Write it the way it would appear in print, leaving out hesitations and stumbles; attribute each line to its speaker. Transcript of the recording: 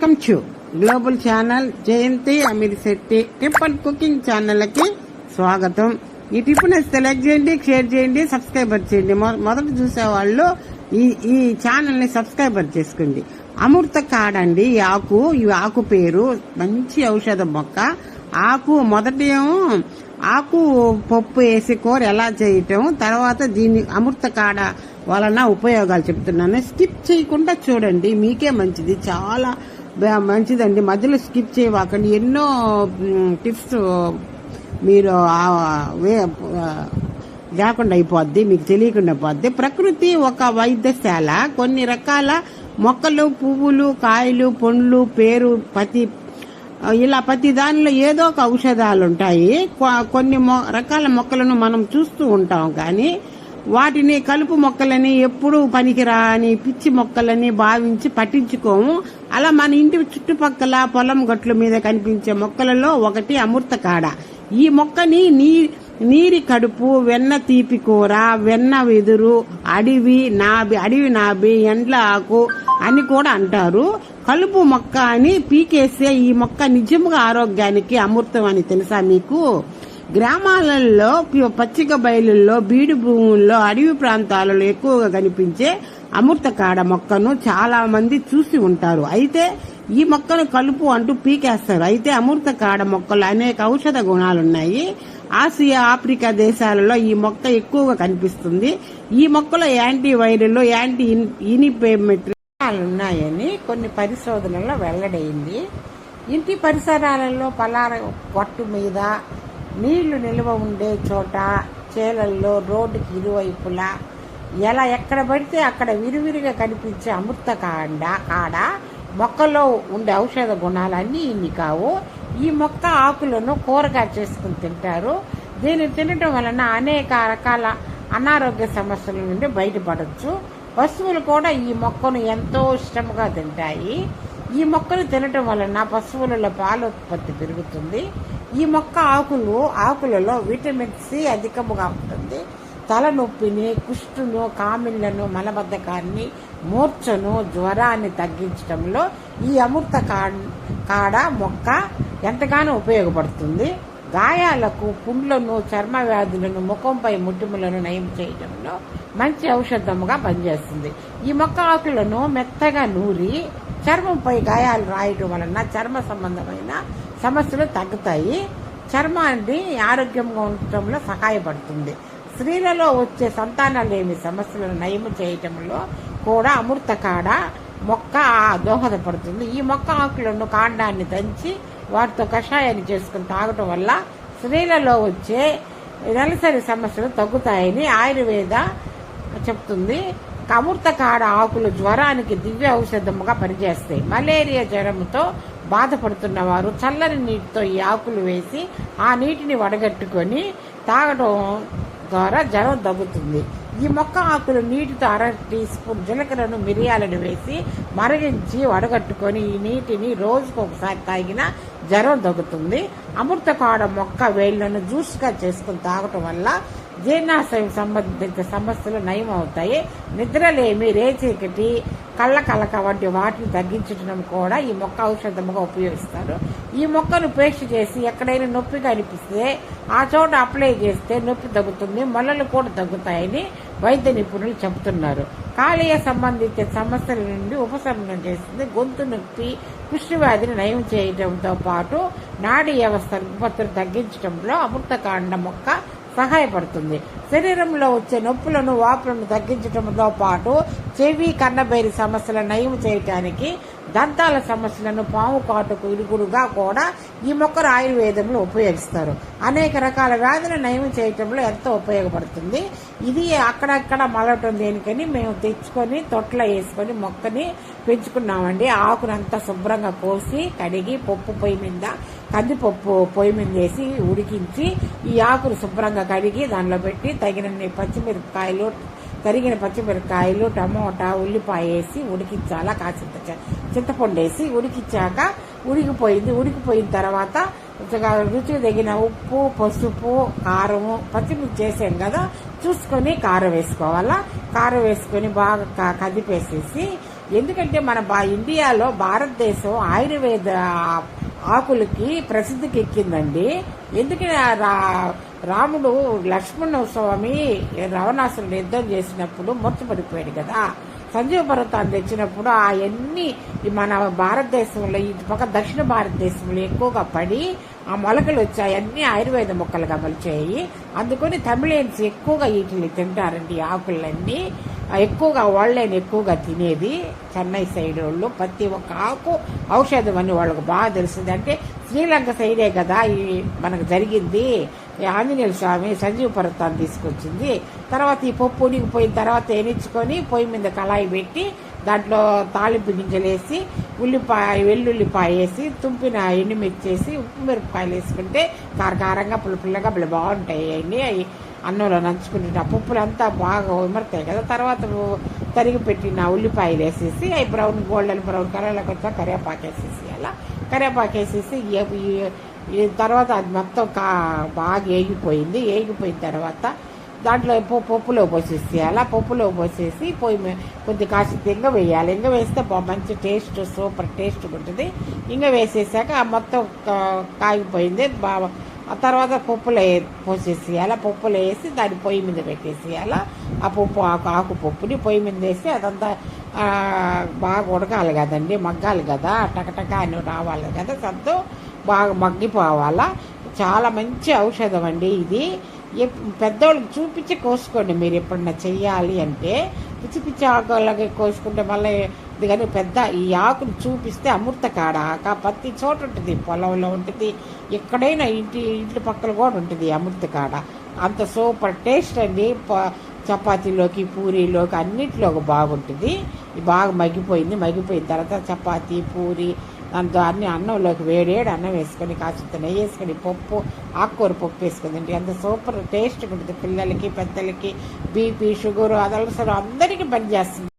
Speaker 1: Welcome to global channel Jayanti Ameer Shetty tip and cooking channel కి స్వాగతం. ఈ టిప్ ని సెలెక్ట్ చేయండి, షేర్ చేయండి, సబ్స్క్రైబర్ చేయండి. మొదట చూసేవాళ్ళు ఈ ఛానల్ ని సబ్స్క్రైబర్ చేసుకోండి. అమృత కాడ అండి ఈ ఆకు పేరు. మంచి ఔషధ మొక్క. ఆకు మొదటేమో ఆకు పప్పు వేసి కూర ఎలా చేయటం, తర్వాత దీన్ని అమృత కాడ వలన ఉపయోగాలు చెప్తున్నాను. స్కిప్ చేయకుండా చూడండి, మీకే మంచిది, చాలా మంచిదండి. మధ్యలో స్కిప్ చేయవాకండి. ఎన్నో టిప్స్ మీరు లేకుండా అయిపోద్ది, మీకు తెలియకుండా పోద్ది. ప్రకృతి ఒక వైద్యశాల. కొన్ని రకాల మొక్కలు, పువ్వులు, కాయలు, పండ్లు పేరు ఇలా ప్రతి దానిలో ఏదో ఒక ఔషధాలు ఉంటాయి. కొన్ని రకాల మొక్కలను మనం చూస్తూ ఉంటాం, కానీ వాటిని కలుపు మొక్కలని, ఎప్పుడు పనికిరాని పిచ్చి మొక్కలని భావించి పట్టించుకోము. అలా మన ఇంటి చుట్టుపక్కల పొలం గట్ల మీద కనిపించే మొక్కలలో ఒకటి అమృత కాడ. ఈ మొక్కని నీరి కడుపు, వెన్న తీపి కూర, వెన్న వెదురు, అడవి నాబి, ఎండ్ల ఆకు అని కూడా అంటారు. కలుపు మొక్క అని పీకేసే ఈ మొక్క నిజంగా ఆరోగ్యానికి అమృతం అని తెలుసా మీకు? గ్రామాలలో, పచ్చిక బయలుల్లో, బీడు భూముల్లో, అడవి ప్రాంతాలలో ఎక్కువగా కనిపించే అమృత కాడ మొక్కను చాలా మంది చూసి ఉంటారు. అయితే ఈ మొక్కను కలుపు అంటూ పీకేస్తారు. అయితే అమృత కాడ మొక్కలు అనేక ఔషధ గుణాలున్నాయి. ఆసియా, ఆఫ్రికా దేశాలలో ఈ మొక్క ఎక్కువగా కనిపిస్తుంది. ఈ మొక్కలో యాంటీ వైరల్, యాంటీ ఇన్ఫ్లమేటరీ ఉన్నాయని కొన్ని పరిశోధనల్లో వెల్లడైంది. ఇంటి పరిసరాలలో, పలార పట్టు మీద, నీళ్లు నిల్వ ఉండే చోట, చేలల్లో, రోడ్డుకి ఇరువైపులా ఎక్కడ పడితే అక్కడ విరివిరిగా కనిపించే అమృత కాడ మొక్కలో ఉండే ఔషధ గుణాలు అన్నీ ఇన్ని కావు. ఈ మొక్క ఆకులను కూరగా చేసుకుని తింటారు. దీన్ని తినటం వలన అనేక రకాల అనారోగ్య సమస్యల నుండి బయటపడవచ్చు. పశువులు కూడా ఈ మొక్కను ఎంతో ఇష్టంగా తింటాయి. ఈ మొక్కను తినటం వలన పశువులలో పాల ఉత్పత్తి పెరుగుతుంది. ఈ మొక్క ఆకులలో విటమిన్ సి అధికముగా ఉంటుంది. తలనొప్పిని, కుష్టును, కామిళ్లను, మలబద్ధకాన్ని, మూర్ఛను, జ్వరాన్ని తగ్గించడంలో ఈ అమృత కాడ మొక్క ఎంతగానో ఉపయోగపడుతుంది. గాయాలకు, పుండ్లను, చర్మ వ్యాధులను, ముఖంపై ముట్టుములను నయం చేయడంలో మంచి ఔషధముగా పనిచేస్తుంది. ఈ మొక్క ఆకులను మెత్తగా నూరి చర్మంపై గాయాలు రాయటం వలన చర్మ సంబంధమైన సమస్యలు తగ్గుతాయి. చర్మాన్ని ఆరోగ్యంగా ఉండటంలో సహాయపడుతుంది. స్త్రీలలో వచ్చే సంతానలేమి సమస్యలను నయం చేయటంలో కూడా అమృత కాడ మొక్క దోహదపడుతుంది. ఈ మొక్క ఆకులను, కాండాన్ని దంచి వాటితో కషాయాన్ని చేసుకుని తాగటం వల్ల స్త్రీలలో వచ్చే నెలసరి సమస్యలు తగ్గుతాయని ఆయుర్వేద చెప్తుంది. అమృత కాడ ఆకులు జ్వరానికి దివ్య ఔషధముగా పనిచేస్తాయి. మలేరియా జ్వరంతో బాధపడుతున్న వారు చల్లని నీటితో ఈ ఆకులు వేసి ఆ నీటిని వడగట్టుకొని తాగడం ద్వారా జ్వరం తగ్గుతుంది. ఈ మొక్క ఆకులు నీటితో 1/2 టీ స్పూన్ జీలకర్రను, మిరియాలను వేసి మరిగించి వడగట్టుకొని ఈ నీటిని రోజుకు ఒకసారి తాగినా జ్వరం తగ్గుతుంది. అమృత కాడ మొక్క వేళ్లను జ్యూస్గా చేసుకుని తాగటం వల్ల జీర్ణాశయం సంబంధిత సమస్యలు నయం అవుతాయి. నిద్రలేమి, రేచీకటి, కళ్ళ కలక వంటి వాటిని తగ్గించడం కూడా ఈ మొక్క ఔషధముగా ఉపయోగిస్తారు. ఈ మొక్కను పేస్ట్ చేసి ఎక్కడైనా నొప్పిగా అనిపిస్తే ఆ చోట అప్లై చేస్తే నొప్పి తగ్గుతుంది, మొలలు కూడా తగ్గుతాయని వైద్య నిపుణులు చెబుతున్నారు. కాలేయ సంబంధిత సమస్యల నుండి ఉపశమనం చేస్తుంది. గొంతు నొప్పి, కుష్ఠవ్యాధిని నయం చేయడంతో పాటు నాడీ వ్యవస్థ రుగ్మతను తగ్గించడంలో అమృత కాండ మొక్క సహాయపడుతుంది. శరీరంలో వచ్చే నొప్పులను, వాపులను తగ్గించడంతో పాటు చెవి, కన్నబేరి సమస్యలను నయం చేయటానికి, దంతాల సమస్యలను, పాము కాటుకు ఇరుగుడుగా కూడా ఈ మొక్కను ఆయుర్వేదంలో ఉపయోగిస్తారు. అనేక రకాల వ్యాధులను నయం చేయటంలో ఎంతో ఉపయోగపడుతుంది. ఇది అక్కడక్కడ మలవటం దేనికని మేము తెచ్చుకొని తొట్లో వేసుకొని మొక్కని పెంచుకున్నామండి. ఆకునంతా శుభ్రంగా కోసి కడిగి కందిపప్పు పొయ్యి మీద వేసి ఉడికించి ఈ ఆకును శుభ్రంగా కడిగి దానిలో పెట్టి తగినన్ని పచ్చిమిరపకాయలు, తరిగిన పచ్చిమిరపకాయలు, టమోటా, ఉల్లిపాయ వేసి ఉడికించాలా. కాసింత చింతపండు వేసి ఉడికించాక ఉడికిపోయిన తర్వాత రుచికి తగిన ఉప్పు, పసుపు, కారము, పచ్చిమిర్చి చేసాం కదా చూసుకొని కారం వేసుకోవాలా. కారం వేసుకొని బాగా కదిపేసేసి ఎందుకంటే మన ఇండియాలో భారతదేశం ఆయుర్వేద ఆకులకి ప్రసిద్ధికి ఎక్కిందండి. ఎందుకంటే రాముడు లక్ష్మణ స్వామి రావణాసురుడు యుద్ధం చేసినప్పుడు మూర్చపడిపోయాడు కదా. సంజీవ పర్వతాన్ని తెచ్చినప్పుడు అవన్నీ మన భారతదేశంలో ఇటు పక్క దక్షిణ భారతదేశంలో ఎక్కువగా పడి ఆ మొలకలు వచ్చాయి, అన్ని ఆయుర్వేద మొక్కలుగా మలిచాయి. అందుకని తమిళియన్స్ ఎక్కువగా వీటిని తింటారండి. ఆకులన్నీ ఎక్కువగా వాళ్ళని ఎక్కువగా తినేది చెన్నై సైడ్ వాళ్ళు. ప్రతి ఒక్క ఆకు ఔషధం అని వాళ్ళకు బాగా తెలుస్తుంది. అంటే శ్రీలంక సైడే కదా మనకు జరిగింది. ఆంజనేయ స్వామి సంజీవ పర్వతాన్ని తీసుకొచ్చింది. తర్వాత ఈ పప్పు ఉడికిపోయిన తర్వాత ఎనిచ్చుకొని పొయ్యి మీద కళాయి పెట్టి దాంట్లో తాలింపు గింజలు వేసి వెల్లుల్లిపాయ వేసి తుంపిన ఎండుమిర్చి వేసి ఉప్పు మిరపకాయలు వేసుకుంటే కారకారంగా పుల్లగా బాగుంటాయి. అవి అన్నంలో నంచుకుంటే ఆ పప్పులు అంతా బాగా ఉమరుతాయి కదా. తర్వాత తరిగి పెట్టిన ఉల్లిపాయలు వేసేసి అవి గోల్డెన్ బ్రౌన్ కలర్లోకి వచ్చా కరివేపాకు వేసేసి అలా కరివేపాకు వేసేసి తర్వాత అది మొత్తం బాగా ఏగిపోయిన తర్వాత దాంట్లో పప్పులో పోసేసి అలా పప్పులో పోసేసి కొద్ది కాసి ఇంగ వేయాలి. ఇంగ వేస్తే మంచి టేస్ట్, సూపర్ టేస్ట్ ఉంటుంది. ఇంగ వేసేసాక ఆ మొత్తం కాగిపోయింది బాగా. ఆ తర్వాత పప్పులో పోసేసి అలా పప్పులో వేసి దాన్ని పొయ్యి మీద పెట్టేసి అలా ఆ పప్పు ఆకు పప్పుని పొయ్యి మీద వేసి అదంతా బాగా ఉడకాలి కదండి, మగ్గాలి కదా, టకటక అని రావాలి కదా, సద్దు బాగా మగ్గిపోవాలా. చాలా మంచి ఔషధం అండి ఇది. పెద్దవాళ్ళకి చూపించి కోసుకోండి. మీరు ఎప్పుడన్నా చెయ్యాలి అంటే పిచ్చి పిచ్చి ఆకులకి కోసుకుంటే మళ్ళీ ఇది కానీ పెద్ద ఈ ఆకును చూపిస్తే అమృత కాడ ఆక ప్రతి చోట ఉంటుంది, పొలంలో ఉంటుంది, ఎక్కడైనా ఇంటి పక్కన కూడా ఉంటుంది అమృత కాడ. అంత సూపర్ టేస్ట్ అండి. చపాతీలోకి పూరీలోకి అన్నింటిలోకి బాగుంటుంది. బాగా మగ్గిపోయిన తర్వాత చపాతీ పూరి దాంతో అన్ని అన్నంలోకి వేడేడు అన్నం వేసుకొని కాస్త నెయ్యి వేసుకొని ఆకుకూర పప్పు వేసుకుందండి. అంత సూపర్ టేస్ట్ ఉంటుంది. పిల్లలకి పెద్దలకి బీపీ షుగరు అదలసలు అందరికీ పనిచేస్తుంది.